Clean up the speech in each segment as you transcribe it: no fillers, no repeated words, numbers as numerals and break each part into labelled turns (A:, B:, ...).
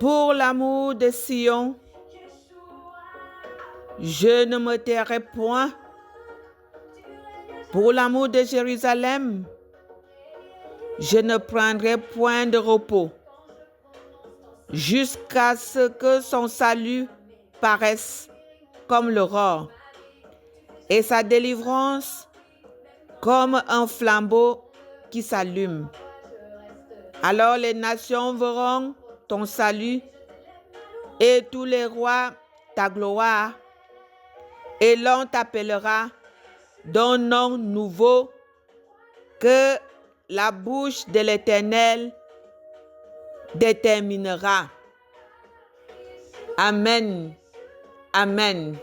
A: Pour l'amour de Sion, je ne me tairai point. Pour l'amour de Jérusalem, je ne prendrai point de repos, jusqu'à ce que son salut paraisse comme l'aurore, et sa délivrance comme un flambeau qui s'allume. Alors les nations verront ton salut, et tous les rois ta gloire, et l'on t'appellera d'un nom nouveau que la bouche de l'Éternel déterminera. Amen. Amen.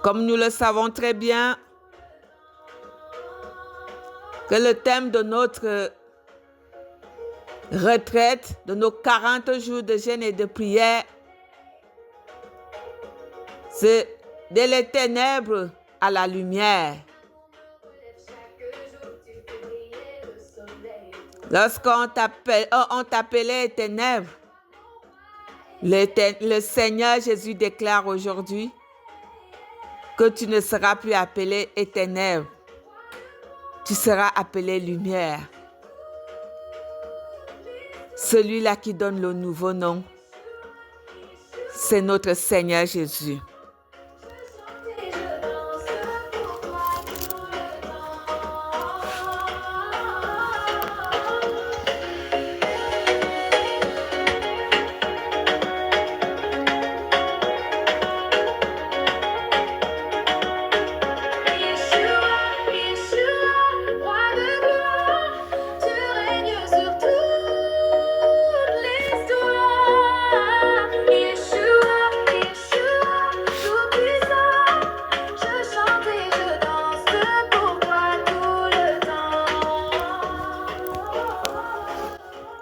A: Comme nous le savons très bien, que le thème de notre retraite, de nos 40 jours de jeûne et de prière, c'est de les ténèbres à la lumière. Lorsqu'on t'appelait les ténèbres, le Seigneur Jésus déclare aujourd'hui que tu ne seras plus appelé ténèbres, tu seras appelé lumière. Celui-là qui donne le nouveau nom, c'est notre Seigneur Jésus.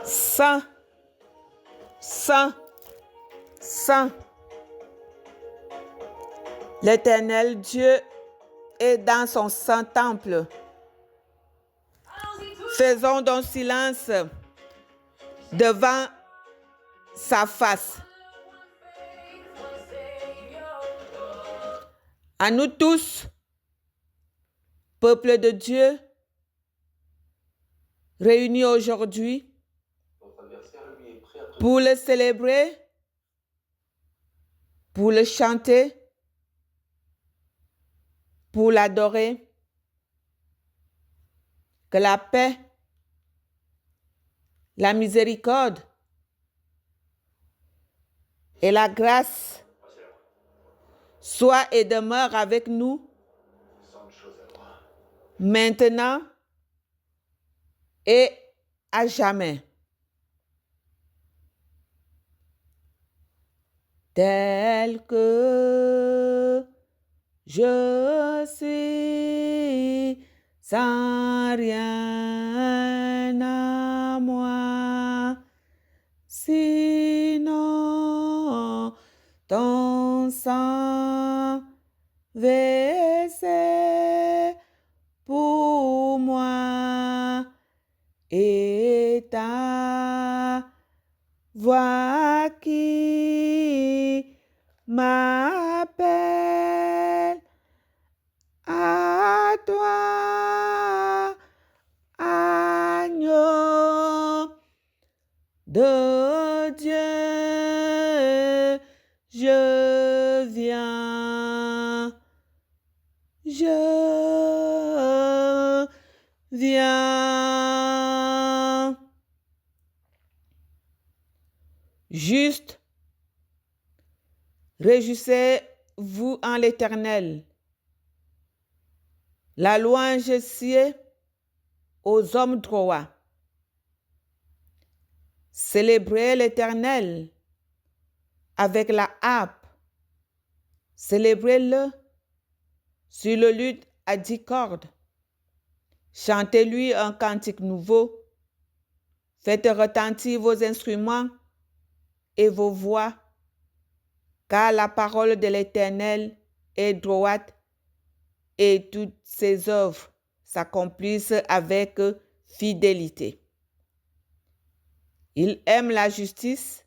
A: Saint, Saint, Saint. L'Éternel Dieu est dans son saint temple. Faisons donc silence devant sa face. À nous tous, peuple de Dieu, réunis aujourd'hui, pour le célébrer, pour le chanter, pour l'adorer. Que la paix, la miséricorde et la grâce soient et demeurent avec nous maintenant et à jamais. Tel que je suis, sans rien à moi, sinon ton sang versé pour moi et ta voix qui m'appelle à toi, agneau de Dieu, je viens, je viens. Juste, réjouissez-vous en l'Éternel. La louange sied aux hommes droits. Célébrez l'Éternel avec la harpe. Célébrez-le sur le luth à 10 cordes. Chantez-lui un cantique nouveau. Faites retentir vos instruments et vos voix, car la parole de l'Éternel est droite et toutes ses œuvres s'accomplissent avec fidélité. Il aime la justice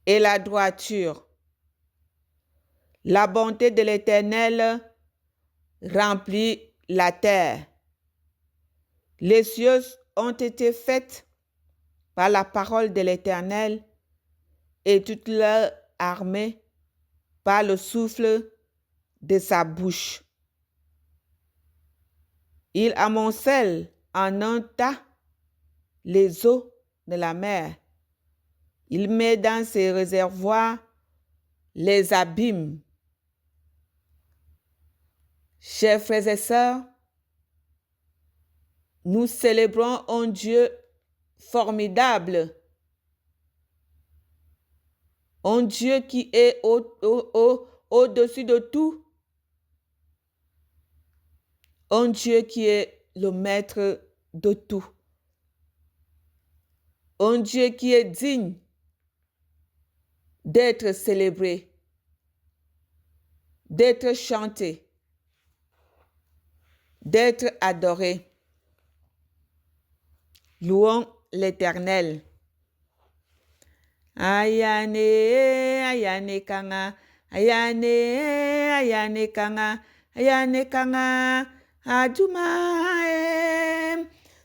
A: et la droiture. La bonté de l'Éternel remplit la terre. Les cieux ont été faits par la parole de l'Éternel et toute leur armée par le souffle de sa bouche. Il amoncelle en un tas les eaux de la mer. Il met dans ses réservoirs les abîmes. Chers frères et sœurs, nous célébrons un Dieu formidable, un Dieu qui est au-dessus de tout, un Dieu qui est le maître de tout, un Dieu qui est digne d'être célébré, d'être chanté, d'être adoré. Louons l'Éternel. Ayane, ayane kanga, ayane, ayane kanga, ayane kanga, adumae,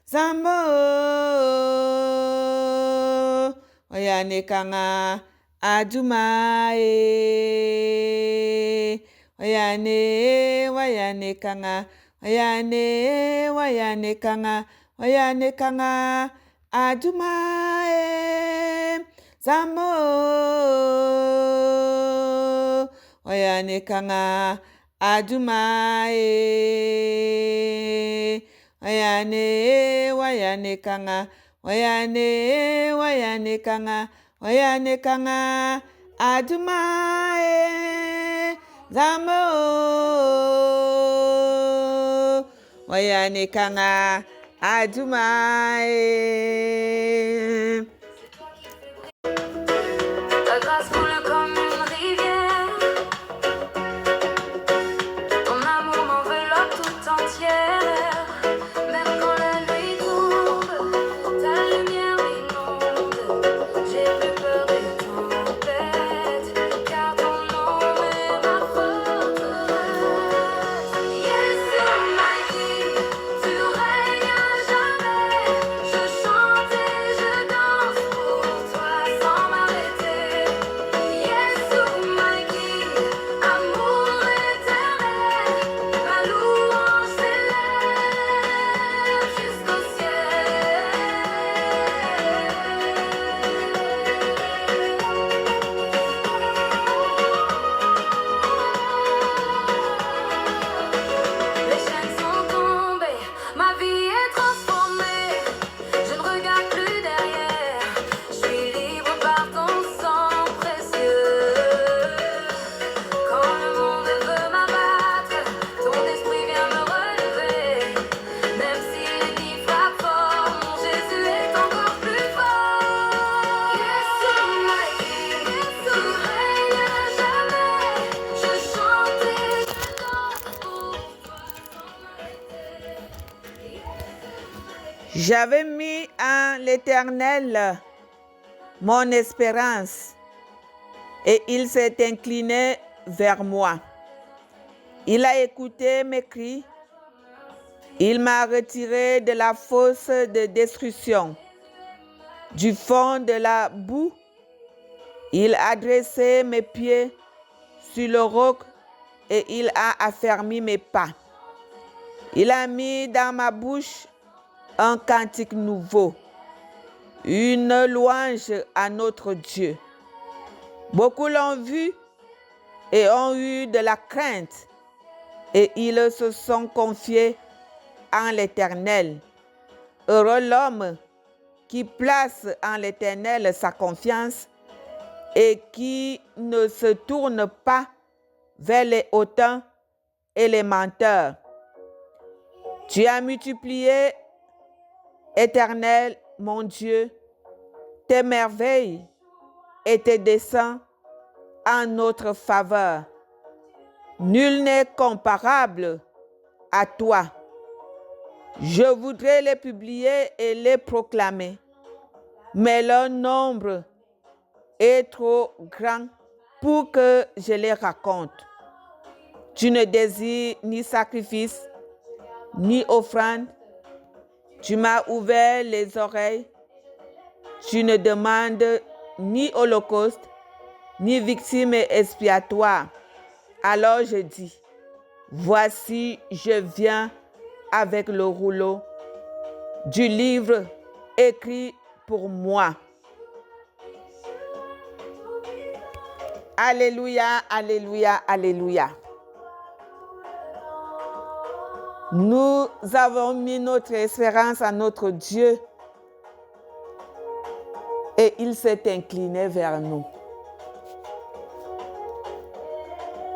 A: zambo, ayane kanga, adumae, ayane kanga, ayane kanga, ayane kanga, adumae, Zamo, oyane kanga, adumae, oyane kanga, oyane kanga, oyane kanga, adumae, zamo, oyane kanga, adumae.
B: Ta grâce coule comme une rivière. Ton amour m'enveloppe tout entière. Même quand la nuit tombe, ta lumière m'inonde. J'ai plus peur des tempêtes, car ton nom est ma forteresse. Yes, my King, tu règnes à jamais. Je chante et je danse pour toi sans m'arrêter. Yes, my King, amour éternel, ma louange s'élève jusqu'au ciel. Les chaînes sont tombées, ma vie est transformée. Je ne regarde plus derrière, je suis libre par ton sang précieux. Quand le monde veut m'abattre, ton esprit vient me relever. Même si l'ennemi frappe fort, mon Jésus est encore plus fort. Yes, my King, tu règnes à jamais. Je chante et je danse pour toi sans m'arrêter.
A: J'avais mis en l'Éternel mon espérance, et il s'est incliné vers moi. Il a écouté mes cris, il m'a retiré de la fosse de destruction, du fond de la boue. Il a dressé mes pieds sur le roc et il a affermi mes pas. Il a mis dans ma bouche un cantique nouveau, une louange à notre Dieu. Beaucoup l'ont vu et ont eu de la crainte, et ils se sont confiés en l'Éternel. Heureux l'homme qui place en l'Éternel sa confiance et qui ne se tourne pas vers les hautains et les menteurs. Tu as multiplié, Éternel, mon Dieu, tes merveilles et tes desseins en notre faveur. Nul n'est comparable à toi. Je voudrais les publier et les proclamer. mais leur nombre est trop grand pour que je les raconte. Tu ne désires ni sacrifice, ni offrande. Tu m'as ouvert les oreilles. Tu ne demandes ni holocauste, ni victime expiatoire. Alors je dis, voici, je viens avec le rouleau du livre écrit pour moi. Alléluia, alléluia, alléluia. Nous avons mis notre espérance à notre Dieu et il s'est incliné vers nous.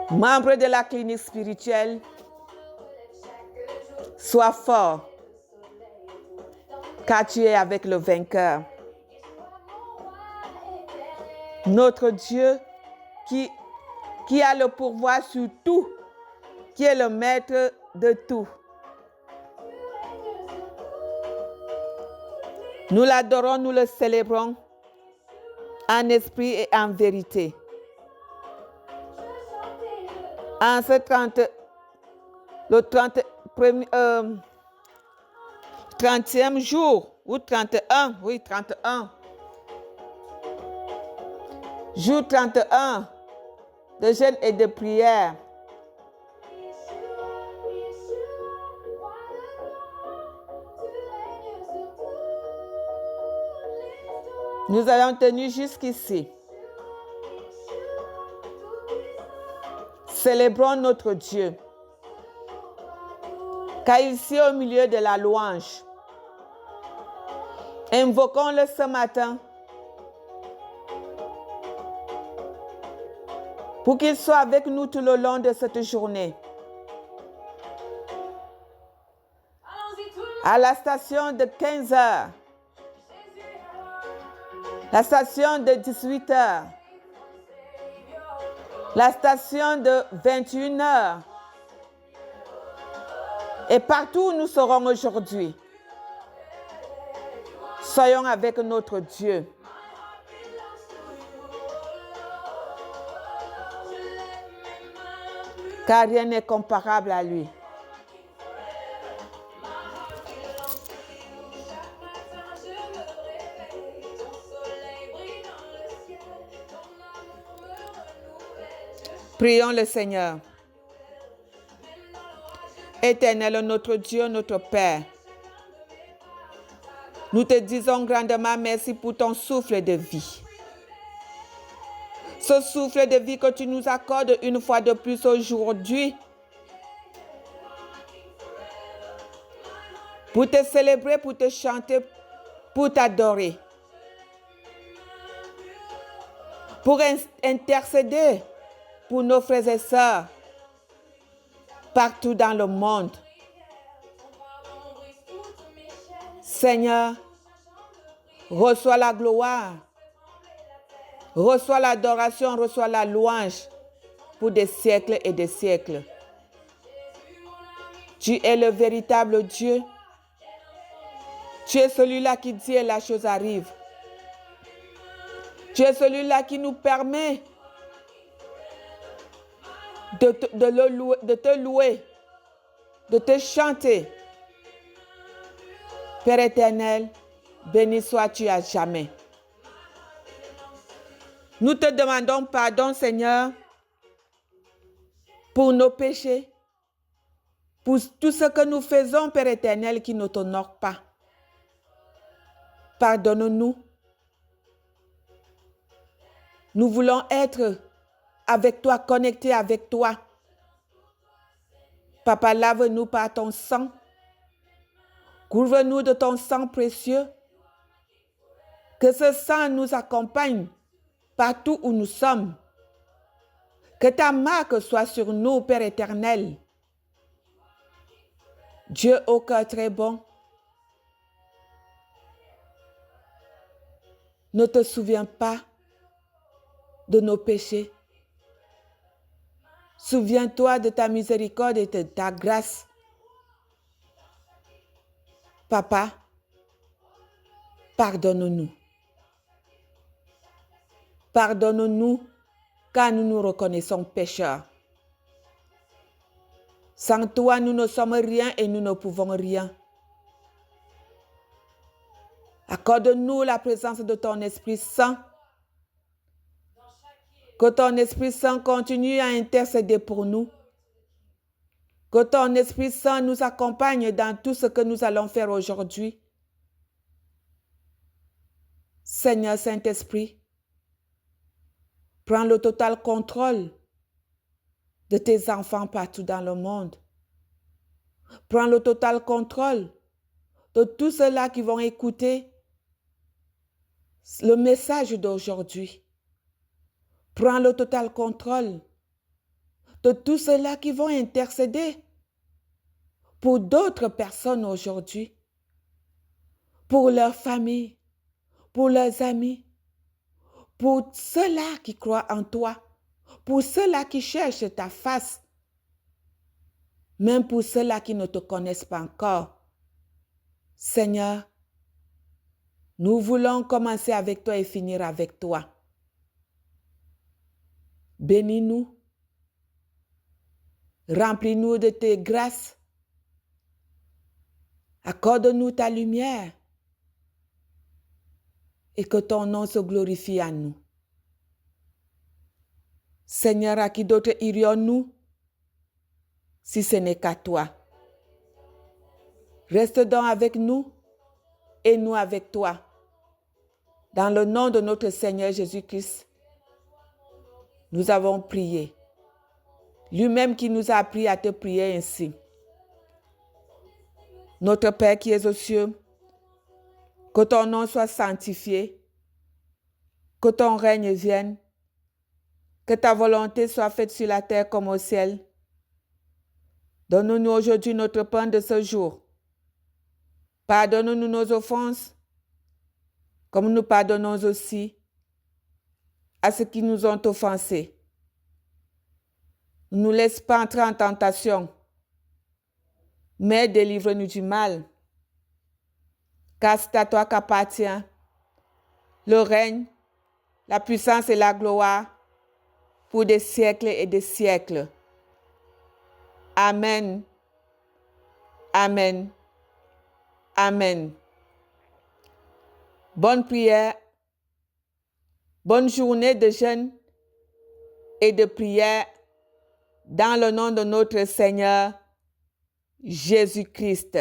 A: Membre de la clinique spirituelle, sois fort, car tu es avec le vainqueur. Notre Dieu qui a le pouvoir sur tout, qui est le maître de tout. Nous l'adorons, nous le célébrons en esprit et en vérité. En ce 30e jour, ou 31, oui 31, jour 31 de jeûne et de prière. Nous avons tenu jusqu'ici. Célébrons notre Dieu, car il est au milieu de la louange. Invoquons-le ce matin pour qu'il soit avec nous tout le long de cette journée. À la station de 15 heures, la station de 18 heures, la station de 21 heures et partout où nous serons aujourd'hui. Soyons avec notre Dieu. Car rien n'est comparable à lui. Prions le Seigneur. Éternel, notre Dieu, notre Père, nous te disons grandement merci pour ton souffle de vie. Ce souffle de vie que tu nous accordes une fois de plus aujourd'hui pour te célébrer, pour te chanter, pour t'adorer, pour intercéder pour nos frères et sœurs partout dans le monde. Seigneur, reçois la gloire, reçois l'adoration, reçois la louange pour des siècles et des siècles. Tu es le véritable Dieu. Tu es celui-là qui dit et la chose arrive. Tu es celui-là qui nous permet de te louer, de te chanter. Père éternel, béni sois-tu à jamais. Nous te demandons pardon, Seigneur, pour nos péchés, pour tout ce que nous faisons, Père éternel, qui ne t'honore pas. Pardonne-nous. Nous voulons être avec toi, connectés avec toi. Papa, lave-nous par ton sang. Couvre-nous de ton sang précieux. Que ce sang nous accompagne partout où nous sommes. Que ta marque soit sur nous, Père éternel. Dieu au cœur très bon, ne te souviens pas de nos péchés. Souviens-toi de ta miséricorde et de ta grâce. Papa, pardonne-nous. Pardonne-nous, car nous nous reconnaissons pécheurs. Sans toi, nous ne sommes rien et nous ne pouvons rien. Accorde-nous la présence de ton Esprit Saint. Que ton Esprit Saint continue à intercéder pour nous. Que ton Esprit Saint nous accompagne dans tout ce que nous allons faire aujourd'hui. Seigneur Saint-Esprit, prends le total contrôle de tes enfants partout dans le monde. Prends le total contrôle de tous ceux-là qui vont écouter le message d'aujourd'hui. Prends le total contrôle de tous ceux-là qui vont intercéder pour d'autres personnes aujourd'hui, pour leur famille, pour leurs amis, pour ceux-là qui croient en toi, pour ceux-là qui cherchent ta face, même pour ceux-là qui ne te connaissent pas encore. Seigneur, nous voulons commencer avec toi et finir avec toi. Bénis-nous, remplis-nous de tes grâces, accorde-nous ta lumière et que ton nom se glorifie à nous. Seigneur, à qui d'autre irions-nous si ce n'est qu'à toi? Reste donc avec nous et nous avec toi. Dans le nom de notre Seigneur Jésus-Christ, nous avons prié. Lui-même qui nous a appris à te prier ainsi. Notre Père qui es aux cieux, que ton nom soit sanctifié, que ton règne vienne, que ta volonté soit faite sur la terre comme au ciel. Donne-nous aujourd'hui notre pain de ce jour. Pardonne-nous nos offenses, comme nous pardonnons aussi à ceux qui nous ont offensés. Ne nous laisse pas entrer en tentation, mais délivre-nous du mal. Car c'est à toi qu'appartient le règne, la puissance et la gloire pour des siècles et des siècles. Amen. Amen. Amen. Bonne prière, bonne journée de jeûne et de prière dans le nom de notre Seigneur Jésus-Christ.